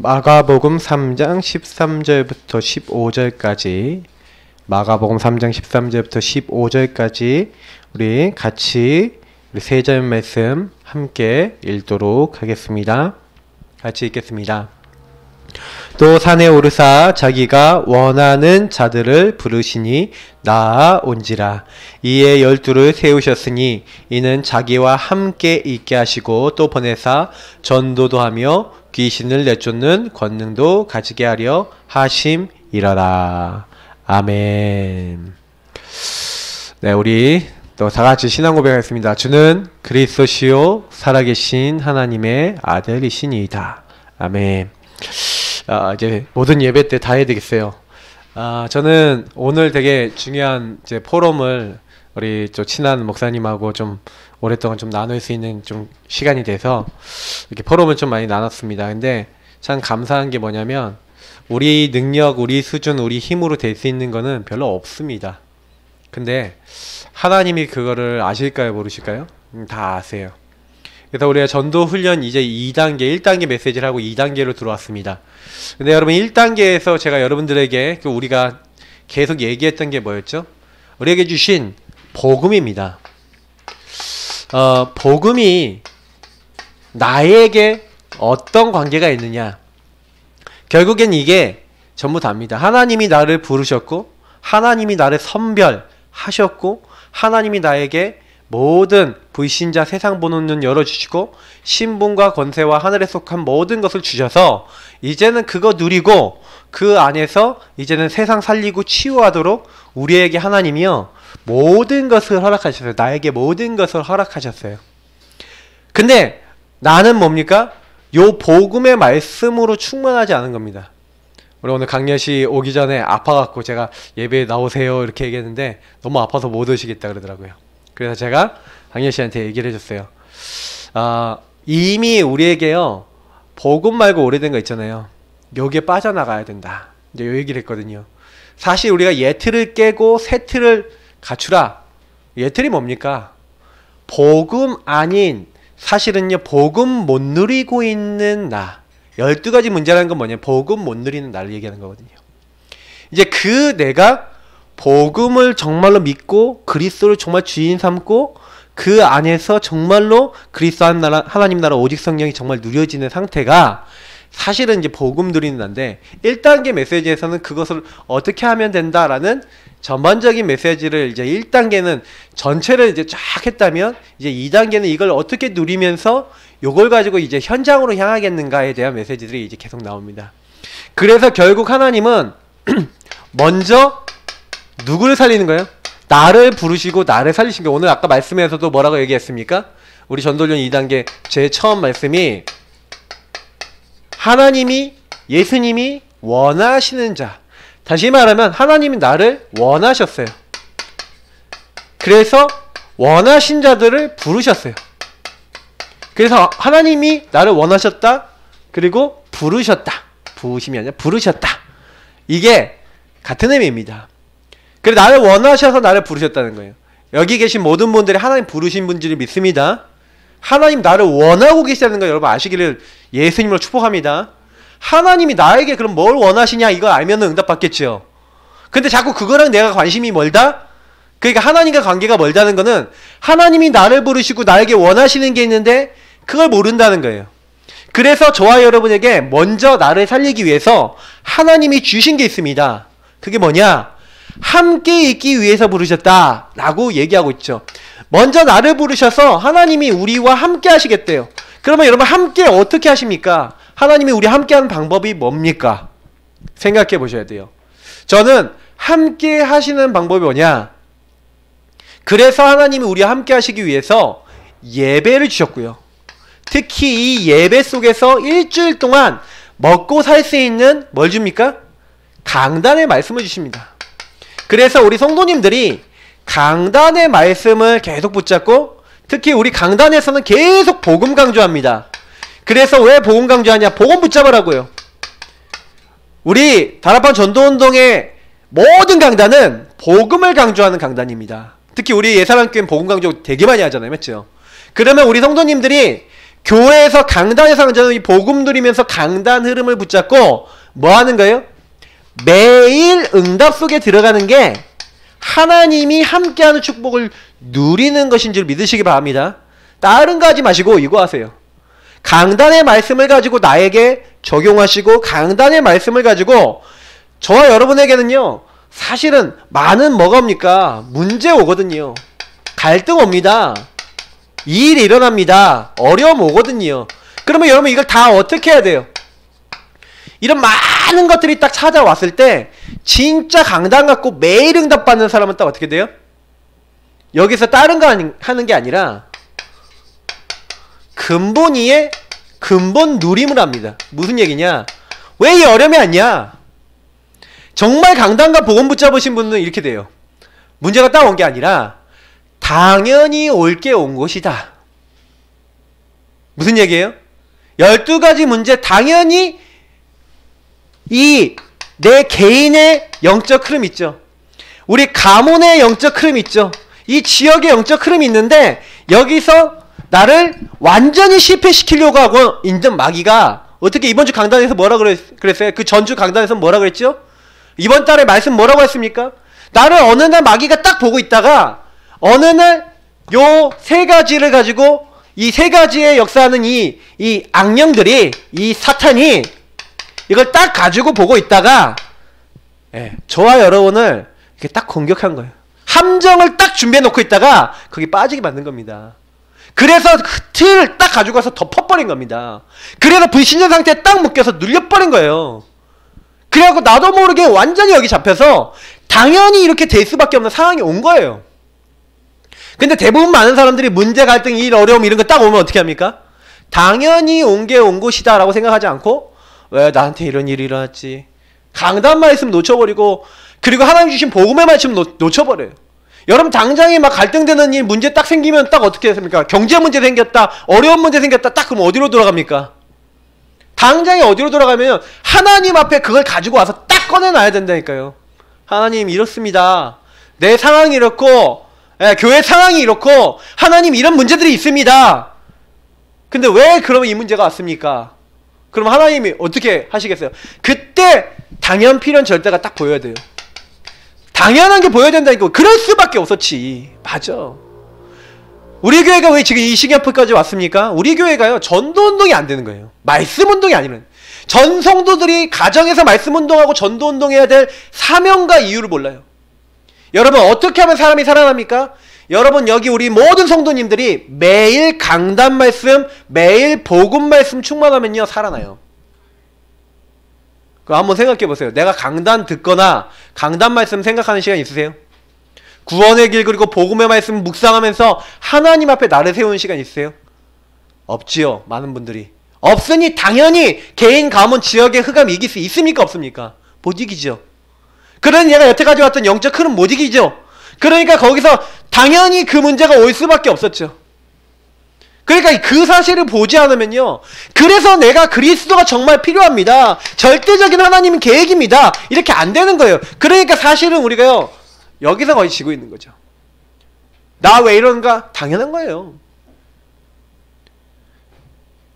마가복음 3장 13절부터 15절까지 마가복음 3장 13절부터 15절까지 우리 같이 세 절 말씀 함께 읽도록 하겠습니다. 같이 읽겠습니다. 또 산에 오르사 자기가 원하는 자들을 부르시니 나아온지라. 이에 12를 세우셨으니 이는 자기와 함께 있게 하시고 또 보내사 전도도 하며 귀신을 내쫓는 권능도 가지게 하려 하심이라라. 아멘. 네, 우리 또 다같이 신앙 고백하겠습니다. 주는 그리스도시요 살아계신 하나님의 아들이시니이다. 아멘. 이제 모든 예배 때 다 해야 되겠어요. 저는 오늘 되게 중요한 이제 포럼을 우리 좀 친한 목사님하고 좀 오랫동안 좀 나눌 수 있는 좀 시간이 돼서 이렇게 포럼을 좀 많이 나눴습니다. 근데 참 감사한 게 뭐냐면 우리 능력, 우리 수준, 우리 힘으로 될 수 있는 거는 별로 없습니다. 근데 하나님이 그거를 아실까요? 모르실까요? 다 아세요. 그래서 우리가 전도 훈련 이제 2단계, 1단계 메시지를 하고 2단계로 들어왔습니다. 근데 여러분 1단계에서 제가 여러분들에게 우리가 계속 얘기했던 게 뭐였죠? 우리에게 주신 복음입니다. 복음이 나에게 어떤 관계가 있느냐? 결국엔 이게 전부 다입니다. 하나님이 나를 부르셨고 하나님이 나를 선별하셨고 하나님이 나에게 모든 불신자 세상 보는 눈 열어주시고 신분과 권세와 하늘에 속한 모든 것을 주셔서 이제는 그거 누리고 그 안에서 이제는 세상 살리고 치유하도록 우리에게 하나님이요 모든 것을 허락하셨어요. 나에게 모든 것을 허락하셨어요. 근데 나는 뭡니까? 요 복음의 말씀으로 충만하지 않은 겁니다. 우리 오늘 강렬씨 오기 전에 아파갖고 제가 예배에 나오세요 이렇게 얘기했는데 너무 아파서 못 오시겠다 그러더라고요. 그래서 제가 강렬씨한테 얘기를 해줬어요. 이미 우리에게요 복음 말고 오래된 거 있잖아요. 여기에 빠져나가야 된다. 이제 요 얘기를 했거든요. 사실 우리가 예틀을 깨고 새 틀을 갖추라. 예틀이 뭡니까? 복음 아닌 사실은요 복음 못 누리고 있는 나. 12가지 문제라는 건 뭐냐? 복음 못 누리는 나를 얘기하는 거거든요. 이제 그 내가 복음을 정말로 믿고 그리스도를 정말 주인 삼고 그 안에서 정말로 그리스도 하나님 나라 오직 성령이 정말 누려지는 상태가 사실은 이제 복음 누리는 나인데 1단계 메시지에서는 그것을 어떻게 하면 된다라는 전반적인 메시지를 이제 1단계는 전체를 이제 쫙 했다면 이제 2단계는 이걸 어떻게 누리면서 요걸 가지고 이제 현장으로 향하겠는가에 대한 메시지들이 이제 계속 나옵니다. 그래서 결국 하나님은 먼저 누구를 살리는 거예요? 나를 부르시고 나를 살리신 거예요. 오늘 아까 말씀에서도 뭐라고 얘기했습니까? 우리 전도련 2단계 제일 처음 말씀이 하나님이 예수님이 원하시는 자. 다시 말하면 하나님이 나를 원하셨어요. 그래서 원하신 자들을 부르셨어요. 그래서 하나님이 나를 원하셨다. 그리고 부르셨다. 부으심이 아니라 부르셨다. 이게 같은 의미입니다. 그래서 나를 원하셔서 나를 부르셨다는 거예요. 여기 계신 모든 분들이 하나님 부르신 분들을 믿습니다. 하나님 나를 원하고 계시다는 거 여러분 아시기를 예수님으로 축복합니다. 하나님이 나에게 그럼 뭘 원하시냐 이거 알면 응답받겠죠. 근데 자꾸 그거랑 내가 관심이 멀다? 그러니까 하나님과 관계가 멀다는 거는 하나님이 나를 부르시고 나에게 원하시는 게 있는데 그걸 모른다는 거예요. 그래서 저와 여러분에게 먼저 나를 살리기 위해서 하나님이 주신 게 있습니다. 그게 뭐냐? 함께 있기 위해서 부르셨다 라고 얘기하고 있죠. 먼저 나를 부르셔서 하나님이 우리와 함께 하시겠대요. 그러면 여러분 함께 어떻게 하십니까? 하나님이 우리 함께 하는 방법이 뭡니까? 생각해 보셔야 돼요. 저는 함께 하시는 방법이 뭐냐? 그래서 하나님이 우리와 함께 하시기 위해서 예배를 주셨고요. 특히 이 예배 속에서 일주일 동안 먹고 살 수 있는 뭘 줍니까? 강단의 말씀을 주십니다. 그래서 우리 성도님들이 강단의 말씀을 계속 붙잡고 특히 우리 강단에서는 계속 복음 강조합니다. 그래서 왜 복음 강조하냐? 복음 붙잡으라고요. 우리 다락방 전도운동의 모든 강단은 복음을 강조하는 강단입니다. 특히 우리 예사랑교회는 복음 강조 되게 많이 하잖아요. 맞죠? 그러면 우리 성도님들이 교회에서 강단에서 저는 이 복음 누리면서 강단 흐름을 붙잡고 뭐 하는 거예요? 매일 응답 속에 들어가는 게 하나님이 함께하는 축복을 누리는 것인 줄 믿으시기 바랍니다. 다른 거 하지 마시고 이거 하세요. 강단의 말씀을 가지고 나에게 적용하시고 강단의 말씀을 가지고 저와 여러분에게는요 사실은 많은 뭐가 옵니까? 문제 오거든요. 갈등 옵니다. 일이 일어납니다. 어려움 오거든요. 그러면 여러분 이걸 다 어떻게 해야 돼요? 이런 많은 것들이 딱 찾아왔을 때 진짜 강단 갖고 매일 응답받는 사람은 딱 어떻게 돼요? 여기서 다른 거 하는 게 아니라 근본 위에 근본 누림을 합니다. 무슨 얘기냐? 왜 이 어려움이 왔냐? 정말 강단과 복음 붙잡으신 분은 이렇게 돼요. 문제가 딱 온 게 아니라 당연히 올 게 온 것이다. 무슨 얘기예요? 12가지 문제 당연히 이 내 개인의 영적 흐름 있죠. 우리 가문의 영적 흐름 있죠. 이 지역의 영적 흐름이 있는데 여기서 나를 완전히 실패시키려고 하고 있는 마귀가 어떻게 이번 주 강단에서 뭐라 그랬어요? 그 전주 강단에서 뭐라 그랬죠? 이번 달에 말씀 뭐라고 했습니까? 나를 어느 날 마귀가 딱 보고 있다가 어느 날 요 세 가지를 가지고 이 세 가지의 역사하는 이 악령들이 이 사탄이 이걸 딱 가지고 보고 있다가 저와 여러분을 이렇게 딱 공격한 거예요. 함정을 딱 준비해 놓고 있다가 거기 빠지게 만든 겁니다. 그래서 그 틀을 딱 가지고 와서 덮어버린 겁니다. 그래서 불신자 상태에 딱 묶여서 눌려버린 거예요. 그래갖고 나도 모르게 완전히 여기 잡혀서 당연히 이렇게 될 수밖에 없는 상황이 온 거예요. 근데 대부분 많은 사람들이 문제, 갈등, 일, 어려움 이런 거 딱 오면 어떻게 합니까? 당연히 온 게 온 것이다 라고 생각하지 않고 왜 나한테 이런 일이 일어났지? 강단 말씀 놓쳐버리고 그리고 하나님 주신 복음의 말씀 놓쳐버려요. 여러분 당장에 막 갈등되는 일 문제 딱 생기면 딱 어떻게 했습니까? 경제 문제 생겼다, 어려운 문제 생겼다, 딱 그럼 어디로 돌아갑니까? 당장에 어디로 돌아가면 하나님 앞에 그걸 가지고 와서 딱 꺼내놔야 된다니까요. 하나님 이렇습니다. 내 상황이 이렇고 교회 상황이 이렇고 하나님 이런 문제들이 있습니다. 근데 왜 그러면 이 문제가 왔습니까? 그럼 하나님이 어떻게 하시겠어요? 그때 당연 필연 절대가 딱 보여야 돼요. 당연한 게 보여야 된다니까. 그럴 수밖에 없었지. 맞아. 우리 교회가 왜 지금 이 시기앞까지 왔습니까? 우리 교회가요 전도운동이 안 되는 거예요. 말씀운동이 아니면 전 성도들이 가정에서 말씀운동하고 전도운동해야 될 사명과 이유를 몰라요. 여러분 어떻게 하면 사람이 살아납니까? 여러분 여기 우리 모든 성도님들이 매일 강단 말씀, 매일 복음 말씀 충만하면요 살아나요. 그거 한번 생각해 보세요. 내가 강단 듣거나 강단 말씀 생각하는 시간 있으세요? 구원의 길 그리고 복음의 말씀 묵상하면서 하나님 앞에 나를 세우는 시간 있으세요? 없지요. 많은 분들이. 없으니 당연히 개인 가문 지역의 흑암 이길 수 있습니까? 없습니까? 못 이기죠. 그러니 얘가 여태까지 왔던 영적 흐름 못 이기죠. 그러니까 거기서 당연히 그 문제가 올 수밖에 없었죠. 그러니까 그 사실을 보지 않으면요. 그래서 내가 그리스도가 정말 필요합니다. 절대적인 하나님의 계획입니다. 이렇게 안 되는 거예요. 그러니까 사실은 우리가요. 여기서 거의 지고 있는 거죠. 나 왜 이런가? 당연한 거예요.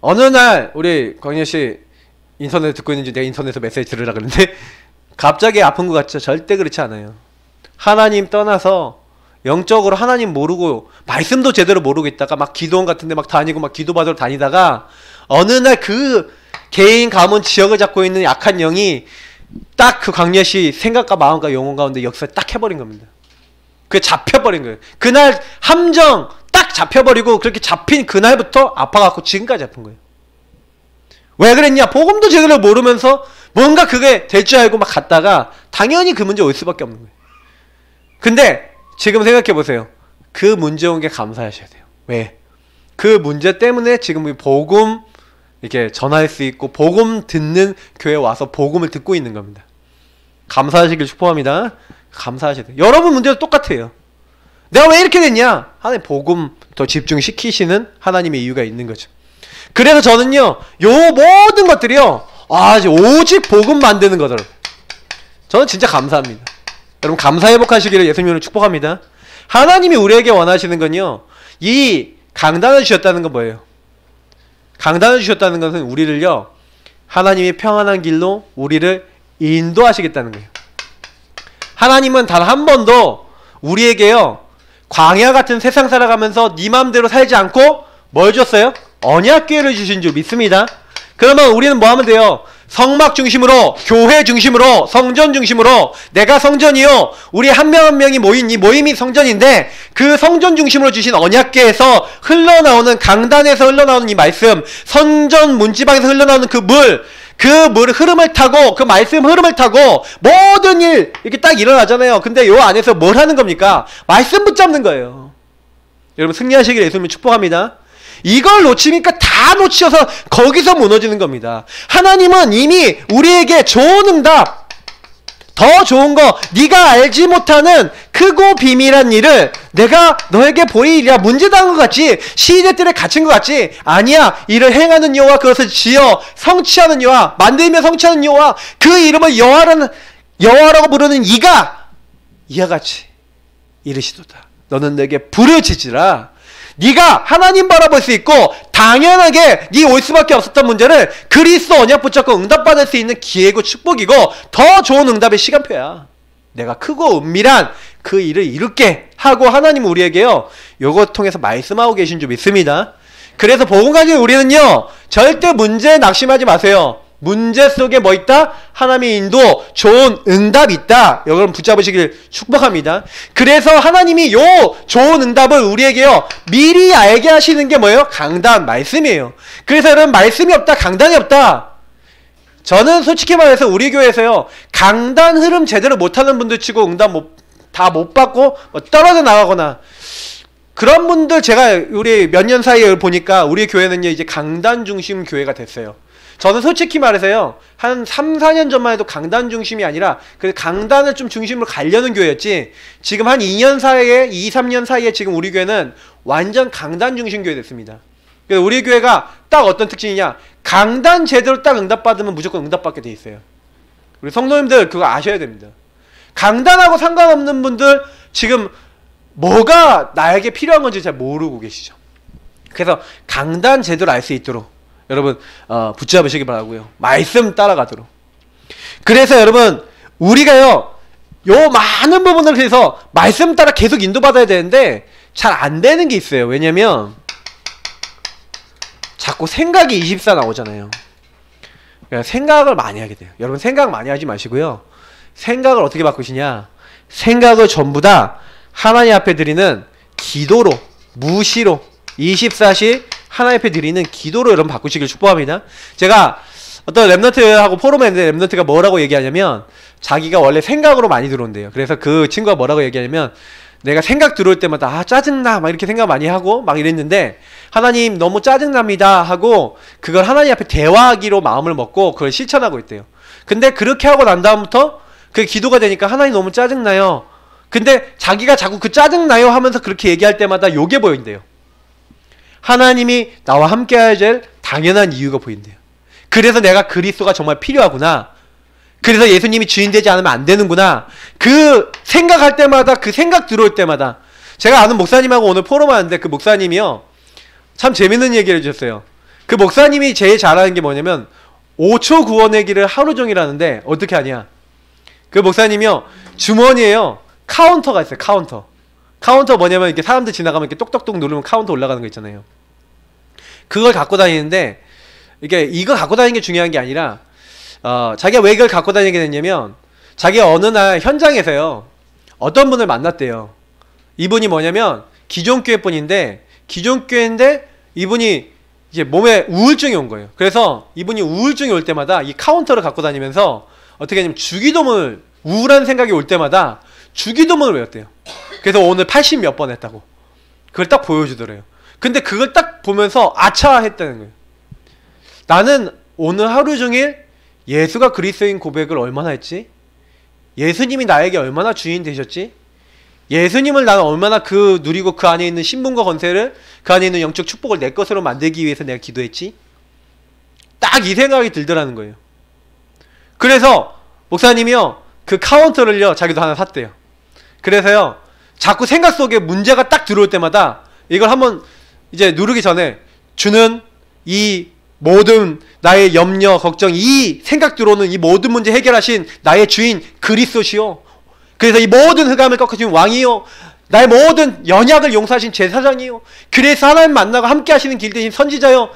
어느 날 우리 광렬씨 인터넷 듣고 있는지 내 인터넷에서 메시지 들으라 그러는데 갑자기 아픈 것 같죠? 절대 그렇지 않아요. 하나님 떠나서 영적으로 하나님 모르고 말씀도 제대로 모르고 있다가 막 기도원 같은데 막 다니고 막 기도받으러 다니다가 어느 날 그 개인 가문 지역을 잡고 있는 약한 영이 딱 그 광렬씨 생각과 마음과 영혼 가운데 역사를 딱 해버린 겁니다. 그게 잡혀버린 거예요. 그날 함정 딱 잡혀버리고 그렇게 잡힌 그날부터 아파갖고 지금까지 아픈 거예요. 왜 그랬냐? 복음도 제대로 모르면서 뭔가 그게 될 줄 알고 막 갔다가 당연히 그 문제 올 수밖에 없는 거예요. 근데 지금 생각해보세요. 그 문제 온 게 감사하셔야 돼요. 왜? 그 문제 때문에 지금 이 복음 이렇게 전할 수 있고 복음 듣는 교회 와서 복음을 듣고 있는 겁니다. 감사하시길 축복합니다. 감사하셔야 돼요. 여러분 문제도 똑같아요. 내가 왜 이렇게 됐냐? 하나님 복음 더 집중시키시는 하나님의 이유가 있는 거죠. 그래서 저는요 요 모든 것들이요 오직 복음 만드는 거더라고요. 저는 진짜 감사합니다. 여러분 감사 회복하시기를 예수님으로 축복합니다. 하나님이 우리에게 원하시는 건요 이 강단을 주셨다는 건 뭐예요? 강단을 주셨다는 것은 우리를요, 하나님의 평안한 길로 우리를 인도하시겠다는 거예요. 하나님은 단 한 번도 우리에게요, 광야 같은 세상 살아가면서 네 맘대로 살지 않고 뭘 줬어요? 언약 기회를 주신 줄 믿습니다. 그러면 우리는 뭐 하면 돼요? 성막 중심으로, 교회 중심으로, 성전 중심으로, 내가 성전이요, 우리 한 명 한 명이 모인 이 모임이 성전인데 그 성전 중심으로 주신 언약궤에서 흘러나오는, 강단에서 흘러나오는 이 말씀, 성전 문지방에서 흘러나오는 그 물 흐름을 타고, 그 말씀 흐름을 타고 모든 일 이렇게 딱 일어나잖아요. 근데 요 안에서 뭘 하는 겁니까? 말씀 붙잡는 거예요. 여러분 승리하시기를 예수님을 축복합니다. 이걸 놓치니까 다 놓치셔서 거기서 무너지는 겁니다. 하나님은 이미 우리에게 좋은 응답, 더 좋은 거, 네가 알지 못하는 크고 비밀한 일을 내가 너에게 보이리라. 문제당한 것 같지? 시대들에 갇힌 것 같지? 아니야. 이를 행하는 여호와, 그것을 지어 성취하는 여호와, 만들며 성취하는 여호와, 그 이름을 여호와라고 부르는 이가 이와 같이 이르시도다. 너는 내게 부르짖으라. 네가 하나님 바라볼 수 있고 당연하게 네 올 수밖에 없었던 문제를 그리스도 언약 붙잡고 응답받을 수 있는 기회고 축복이고 더 좋은 응답의 시간표야. 내가 크고 은밀한 그 일을 이룰게 하고 하나님은 우리에게요, 요것 통해서 말씀하고 계신 줄 믿습니다. 그래서 복음 가진 우리는요, 절대 문제에 낙심하지 마세요. 문제 속에 뭐 있다? 하나님의 인도, 좋은 응답이 있다. 여러분 붙잡으시길 축복합니다. 그래서 하나님이 요 좋은 응답을 우리에게요, 미리 알게 하시는 게 뭐예요? 강단, 말씀이에요. 그래서 여러분 말씀이 없다, 강단이 없다. 저는 솔직히 말해서 우리 교회에서요, 강단 흐름 제대로 못하는 분들 치고 응답 다 못 받고 뭐 떨어져 나가거나 그런 분들 제가 우리 몇 년 사이에 보니까 우리 교회는요, 이제 강단 중심 교회가 됐어요. 저는 솔직히 말해서요, 한 3, 4년 전만 해도 강단 중심이 아니라 그래서 강단을 좀 중심으로 가려는 교회였지, 지금 한 2년 사이에, 2, 3년 사이에 지금 우리 교회는 완전 강단 중심 교회 됐습니다. 그래서 우리 교회가 딱 어떤 특징이냐, 강단 제대로 딱 응답받으면 무조건 응답받게 돼 있어요. 우리 성도님들 그거 아셔야 됩니다. 강단하고 상관없는 분들 지금 뭐가 나에게 필요한 건지 잘 모르고 계시죠. 그래서 강단 제대로 알 수 있도록 여러분 붙잡으시기 바라고요. 말씀 따라가도록. 그래서 여러분 우리가요, 요 많은 부분을 해서 말씀 따라 계속 인도받아야 되는데 잘 안 되는 게 있어요. 왜냐면 자꾸 생각이 24 나오잖아요. 그러니까 생각을 많이 하게 돼요. 여러분 생각 많이 하지 마시고요, 생각을 어떻게 바꾸시냐, 생각을 전부 다 하나님 앞에 드리는 기도로, 무시로 24시 하나님 앞에 드리는 기도로 여러분 바꾸시길 축복합니다. 제가 어떤 랩런트하고 포럼에 했는데 랩런트가 뭐라고 얘기하냐면, 자기가 원래 생각으로 많이 들어온대요. 그래서 그 친구가 뭐라고 얘기하냐면, 내가 생각 들어올 때마다 짜증나 막 이렇게 생각 많이 하고 막 이랬는데, 하나님 너무 짜증납니다 하고 그걸 하나님 앞에 대화하기로 마음을 먹고 그걸 실천하고 있대요. 근데 그렇게 하고 난 다음부터 그게 기도가 되니까 하나님 너무 짜증나요. 근데 자기가 자꾸 그 짜증나요 하면서 그렇게 얘기할 때마다 요게 보인대요. 하나님이 나와 함께 해야 될 당연한 이유가 보인대요. 그래서 내가 그리스도가 정말 필요하구나. 그래서 예수님이 주인 되지 않으면 안 되는구나. 그 생각할 때마다, 그 생각 들어올 때마다. 제가 아는 목사님하고 오늘 포럼 하는데 그 목사님이요, 참 재밌는 얘기를 해주셨어요. 그 목사님이 제일 잘하는 게 뭐냐면 5초 구원내기를 하루 종일 하는데 어떻게 하냐. 그 목사님이요, 주머니에요 카운터가 있어요. 카운터 뭐냐면 이렇게 사람들 지나가면 이렇게 똑똑똑 누르면 카운터 올라가는 거 있잖아요. 그걸 갖고 다니는데, 이거 갖고 다니는 게 중요한 게 아니라 자기가 왜 이걸 갖고 다니게 됐냐면, 자기가 어느 날 현장에서요 어떤 분을 만났대요. 이분이 뭐냐면 기존 교회 분인데, 기존 교회인데 이분이 이제 몸에 우울증이 온 거예요. 그래서 이분이 우울증이 올 때마다 이 카운터를 갖고 다니면서 어떻게 하냐면 주기도문을, 우울한 생각이 올 때마다 주기도문을 외웠대요. 그래서 오늘 80 몇 번 했다고 그걸 딱 보여주더래요. 근데 그걸 딱 보면서 아차 했다는 거예요. 나는 오늘 하루 종일 예수가 그리스도인 고백을 얼마나 했지? 예수님이 나에게 얼마나 주인 되셨지? 예수님을 나는 얼마나 누리고 그 안에 있는 신분과 권세를, 그 안에 있는 영적 축복을 내 것으로 만들기 위해서 내가 기도했지? 딱 이 생각이 들더라는 거예요. 그래서 목사님이요, 그 카운터를요 자기도 하나 샀대요. 그래서요 자꾸 생각 속에 문제가 딱 들어올 때마다 이걸 한번 이제 누르기 전에 주는 이 모든 나의 염려, 걱정, 이 생각 들어오는 이 모든 문제 해결하신 나의 주인 그리스도시요. 그래서 이 모든 흑암을 꺾으신 왕이요. 나의 모든 연약을 용서하신 제사장이요. 그래서 하나님 만나고 함께 하시는 길 되신 선지자요.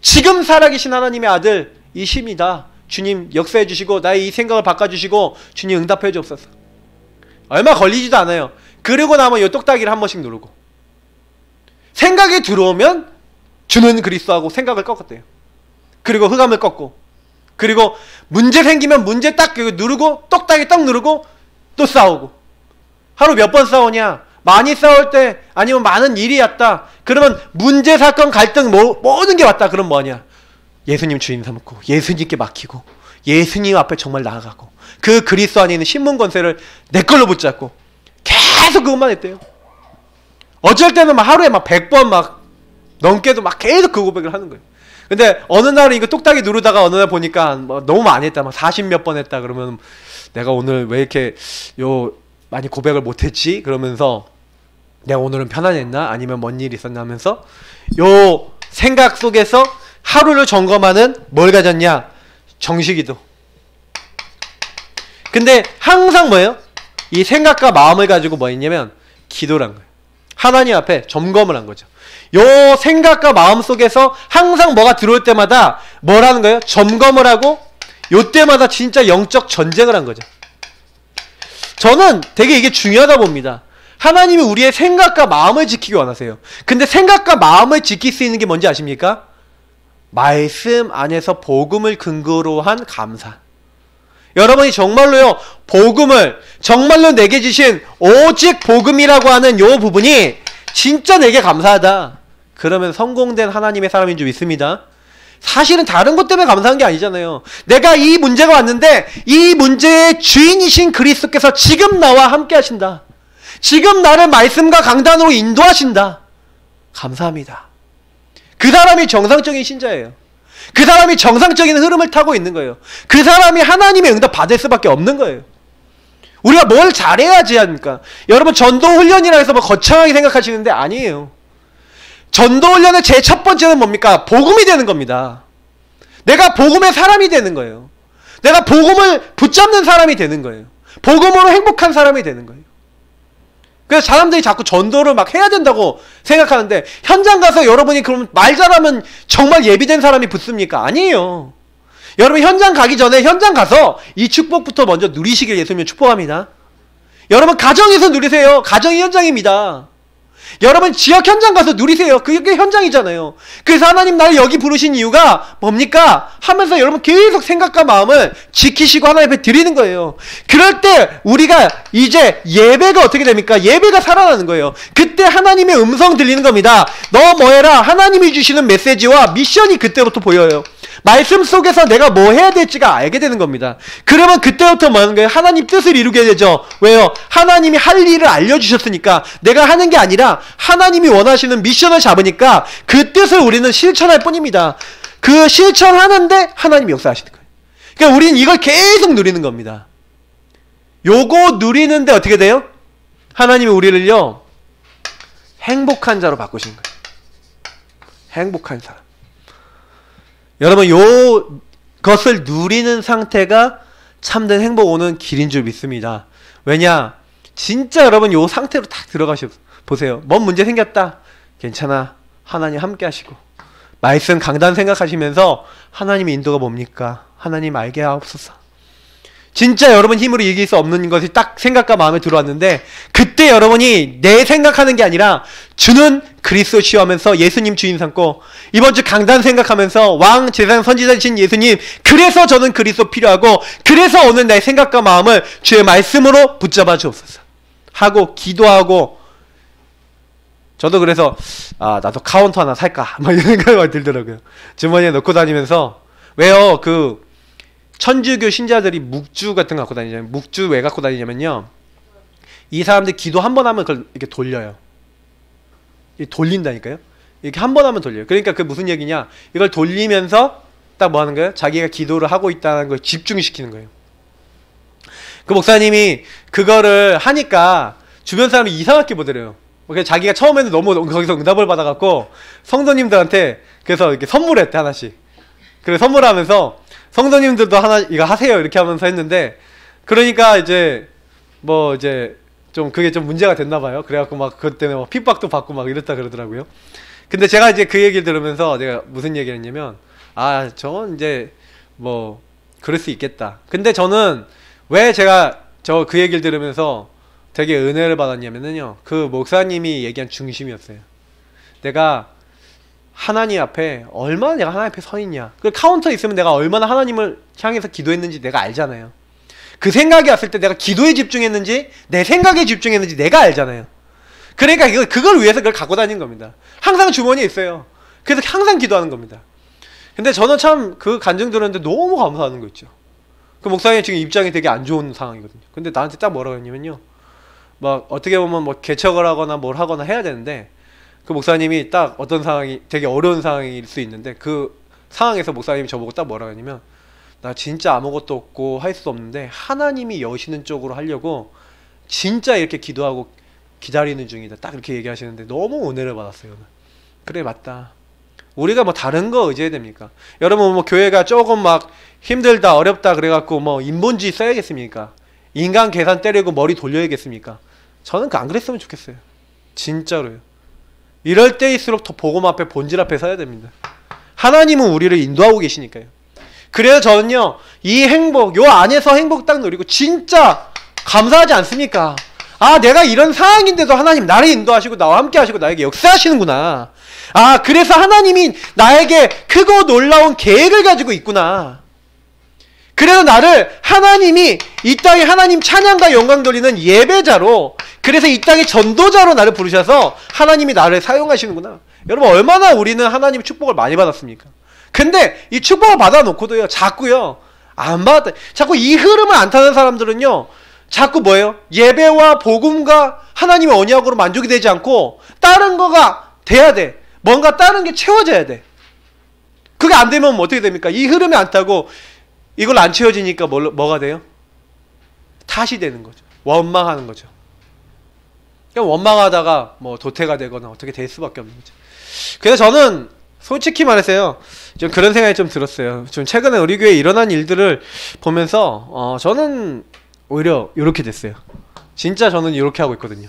지금 살아계신 하나님의 아들 이십니다. 주님 역사해 주시고 나의 이 생각을 바꿔주시고 주님 응답해 주옵소서. 얼마 걸리지도 않아요. 그러고 나면 이 똑딱이를 한 번씩 누르고 생각이 들어오면 주는 그리스도하고 생각을 꺾었대요. 그리고 흑암을 꺾고 그리고 문제 생기면 문제 딱 누르고 똑딱이 딱 누르고 또 싸우고 하루 몇 번 싸우냐? 많이 싸울 때 아니면 많은 일이 왔다. 그러면 문제, 사건, 갈등 모든 게 왔다. 그럼 뭐냐? 예수님 주인 삼고 예수님께 맡기고 예수님 앞에 정말 나아가고 그 그리스도 안에 있는 신문 권세를 내 걸로 붙잡고 계속 그것만 했대요. 어쩔 때는 막 하루에 막 100번 막 넘게도 막 계속 그 고백을 하는 거예요. 근데 어느 날은 이거 똑딱이 누르다가 어느 날 보니까 뭐 너무 많이 했다. 막 40몇 번 했다. 그러면 내가 오늘 왜 이렇게 많이 고백을 못했지? 그러면서 내가 오늘은 편안했나? 아니면 뭔 일이 있었나 하면서 요 생각 속에서 하루를 점검하는 뭘 가졌냐? 정식이도. 근데 항상 뭐예요? 이 생각과 마음을 가지고 뭐 했냐면 기도란 거예요. 하나님 앞에 점검을 한 거죠. 요 생각과 마음 속에서 항상 뭐가 들어올 때마다 뭐라는 거예요? 점검을 하고 요 때마다 진짜 영적 전쟁을 한 거죠. 저는 되게 이게 중요하다 봅니다. 하나님이 우리의 생각과 마음을 지키기 원하세요. 근데 생각과 마음을 지킬 수 있는 게 뭔지 아십니까? 말씀 안에서 복음을 근거로 한 감사. 여러분이 정말로요, 복음을 정말로 내게 주신 오직 복음이라고 하는 요 부분이 진짜 내게 감사하다. 그러면 성공된 하나님의 사람인 줄 믿습니다. 사실은 다른 것 때문에 감사한 게 아니잖아요. 내가 이 문제가 왔는데 이 문제의 주인이신 그리스도께서 지금 나와 함께 하신다. 지금 나를 말씀과 강단으로 인도하신다. 감사합니다. 그 사람이 정상적인 신자예요. 그 사람이 정상적인 흐름을 타고 있는 거예요. 그 사람이 하나님의 응답 받을 수밖에 없는 거예요. 우리가 뭘 잘해야지 합니까? 여러분 전도훈련이라 해서 뭐 거창하게 생각하시는데 아니에요. 전도훈련의 제 첫 번째는 뭡니까? 복음이 되는 겁니다. 내가 복음의 사람이 되는 거예요. 내가 복음을 붙잡는 사람이 되는 거예요. 복음으로 행복한 사람이 되는 거예요. 그래서 사람들이 자꾸 전도를 막 해야 된다고 생각하는데 현장 가서 여러분이 그럼 말 잘하면 정말 예비된 사람이 붙습니까? 아니에요. 여러분 현장 가기 전에 현장 가서 이 축복부터 먼저 누리시길 예수님이 축복합니다. 여러분 가정에서 누리세요. 가정이 현장입니다. 여러분 지역 현장 가서 누리세요. 그게 현장이잖아요. 그래서 하나님 나를 여기 부르신 이유가 뭡니까? 하면서 여러분 계속 생각과 마음을 지키시고 하나님 앞에 드리는 거예요. 그럴 때 우리가 이제 예배가 어떻게 됩니까? 예배가 살아나는 거예요. 그때 하나님의 음성 들리는 겁니다. 너 뭐해라. 하나님이 주시는 메시지와 미션이 그때부터 보여요. 말씀 속에서 내가 뭐 해야 될지가 알게 되는 겁니다. 그러면 그때부터 뭐 하는 거예요? 하나님 뜻을 이루게 되죠. 왜요? 하나님이 할 일을 알려주셨으니까 내가 하는 게 아니라 하나님이 원하시는 미션을 잡으니까 그 뜻을 우리는 실천할 뿐입니다. 그 실천하는데 하나님이 역사하시는 거예요. 그러니까 우리는 이걸 계속 누리는 겁니다. 요거 누리는데 어떻게 돼요? 하나님이 우리를요 행복한 자로 바꾸시는 거예요. 행복한 사람. 여러분 요 것을 누리는 상태가 참된 행복 오는 길인 줄 믿습니다. 왜냐? 진짜 여러분 요 상태로 딱 들어가셔 보세요. 뭔 문제 생겼다. 괜찮아. 하나님 함께 하시고 말씀 강단 생각하시면서 하나님의 인도가 뭡니까? 하나님 알게 하옵소서. 진짜 여러분 힘으로 이길 수 없는 것이 딱 생각과 마음에 들어왔는데 그때 여러분이 내 생각하는 게 아니라 주는 그리스도 시하면서 예수님 주인 삼고 이번 주 강단 생각하면서 왕 제사장 선지자이신 예수님 그래서 저는 그리스도 필요하고 그래서 오늘 내 생각과 마음을 주의 말씀으로 붙잡아 주옵소서 하고 기도하고 저도 그래서 나도 카운터 하나 살까 막 이런 생각이 들더라고요. 주머니에 넣고 다니면서 왜요? 그 천주교 신자들이 묵주 같은 거 갖고 다니잖아요. 묵주 왜 갖고 다니냐면요. 이 사람들 기도 한 번 하면 그걸 이렇게 돌려요. 돌린다니까요. 이렇게 한 번 하면 돌려요. 그러니까 그게 무슨 얘기냐. 이걸 돌리면서 딱 뭐 하는 거예요? 자기가 기도를 하고 있다는 걸 집중시키는 거예요. 그 목사님이 그거를 하니까 주변 사람이 이상하게 보더래요. 자기가 처음에는 너무 거기서 응답을 받아갖고 성도님들한테 그래서 이렇게 선물했대 하나씩. 그래서 선물하면서 성도님들도 하나 이거 하세요 이렇게 하면서 했는데 그러니까 이제 뭐 이제 좀 그게 좀 문제가 됐나봐요. 그래갖고 막 그것 때문에 막 핍박도 받고 막 이랬다 그러더라고요. 근데 제가 이제 그 얘기를 들으면서 내가 무슨 얘기를 했냐면 아 저건 이제 뭐 그럴 수 있겠다. 근데 저는 왜 제가 그 얘기를 들으면서 되게 은혜를 받았냐면요. 그 목사님이 얘기한 중심이었어요. 내가 하나님 앞에 얼마나 내가 하나님 앞에 서 있냐. 그 카운터 있으면 내가 얼마나 하나님을 향해서 기도했는지 내가 알잖아요. 그 생각이 왔을 때 내가 기도에 집중했는지 내 생각에 집중했는지 내가 알잖아요. 그러니까 그걸 위해서 그걸 갖고 다니는 겁니다. 항상 주머니에 있어요. 그래서 항상 기도하는 겁니다. 근데 저는 참 그 간증 들었는데 너무 감사하는 거 있죠. 그 목사님 지금 입장이 되게 안 좋은 상황이거든요. 근데 나한테 딱 뭐라고 했냐면요. 막 어떻게 보면 뭐 개척을 하거나 뭘 하거나 해야 되는데 그 목사님이 딱 어떤 상황이 되게 어려운 상황일 수 있는데 그 상황에서 목사님이 저보고 딱 뭐라고 했냐면 나 진짜 아무것도 없고 할 수 없는데 하나님이 여시는 쪽으로 하려고 진짜 이렇게 기도하고 기다리는 중이다. 딱 이렇게 얘기하시는데 너무 은혜를 받았어요. 그래 맞다. 우리가 뭐 다른 거 의지해야 됩니까? 여러분 뭐 교회가 조금 막 힘들다 어렵다 그래갖고 뭐 인본주의 써야겠습니까? 인간 계산 때리고 머리 돌려야겠습니까? 저는 안 그랬으면 좋겠어요. 진짜로요. 이럴 때일수록 더 복음 앞에 본질 앞에 서야 됩니다. 하나님은 우리를 인도하고 계시니까요. 그래서 저는요 이 행복 요 안에서 행복 딱 누리고 진짜 감사하지 않습니까? 아 내가 이런 상황인데도 하나님 나를 인도하시고 나와 함께 하시고 나에게 역사하시는구나. 아 그래서 하나님이 나에게 크고 놀라운 계획을 가지고 있구나. 그래서 나를 하나님이 이 땅에 하나님 찬양과 영광 돌리는 예배자로 그래서 이 땅의 전도자로 나를 부르셔서 하나님이 나를 사용하시는구나. 여러분 얼마나 우리는 하나님의 축복을 많이 받았습니까? 근데 이 축복을 받아놓고도요 자꾸요 안 받아 자꾸 이 흐름을 안 타는 사람들은요 자꾸 뭐예요? 예배와 복음과 하나님의 언약으로 만족이 되지 않고 다른 거가 돼야 돼. 뭔가 다른 게 채워져야 돼. 그게 안 되면 뭐 어떻게 됩니까? 이 흐름이 안 타고 이걸 안 채워지니까 뭐가 돼요? 탓이 되는 거죠. 원망하는 거죠. 그럼 원망하다가 뭐 도태가 되거나 어떻게 될 수밖에 없는 거죠. 그래서 저는 솔직히 말해서요 좀 그런 생각이 좀 들었어요. 좀 최근에 우리 교회에 일어난 일들을 보면서 저는 오히려 이렇게 됐어요. 진짜 저는 이렇게 하고 있거든요.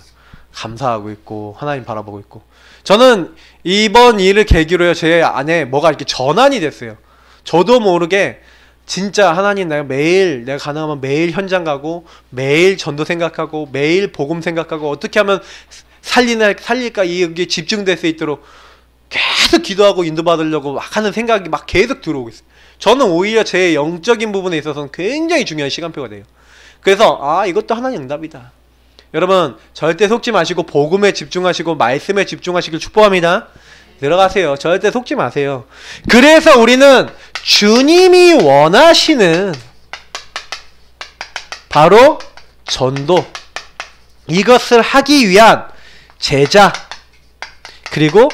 감사하고 있고 하나님 바라보고 있고 저는 이번 일을 계기로요 제 안에 뭐가 이렇게 전환이 됐어요. 저도 모르게 진짜 하나님 내가 가능하면 매일 현장 가고 매일 전도 생각하고 매일 복음 생각하고 어떻게 하면 살릴까 이게 집중될 수 있도록 계속 기도하고 인도받으려고 막 하는 생각이 막 계속 들어오고 있어요. 저는 오히려 제 영적인 부분에 있어서는 굉장히 중요한 시간표가 돼요. 그래서 이것도 하나님 응답이다. 여러분 절대 속지 마시고 복음에 집중하시고 말씀에 집중하시길 축복합니다. 들어가세요. 절대 속지 마세요. 그래서 우리는 주님이 원하시는 바로 전도 이것을 하기 위한 제자 그리고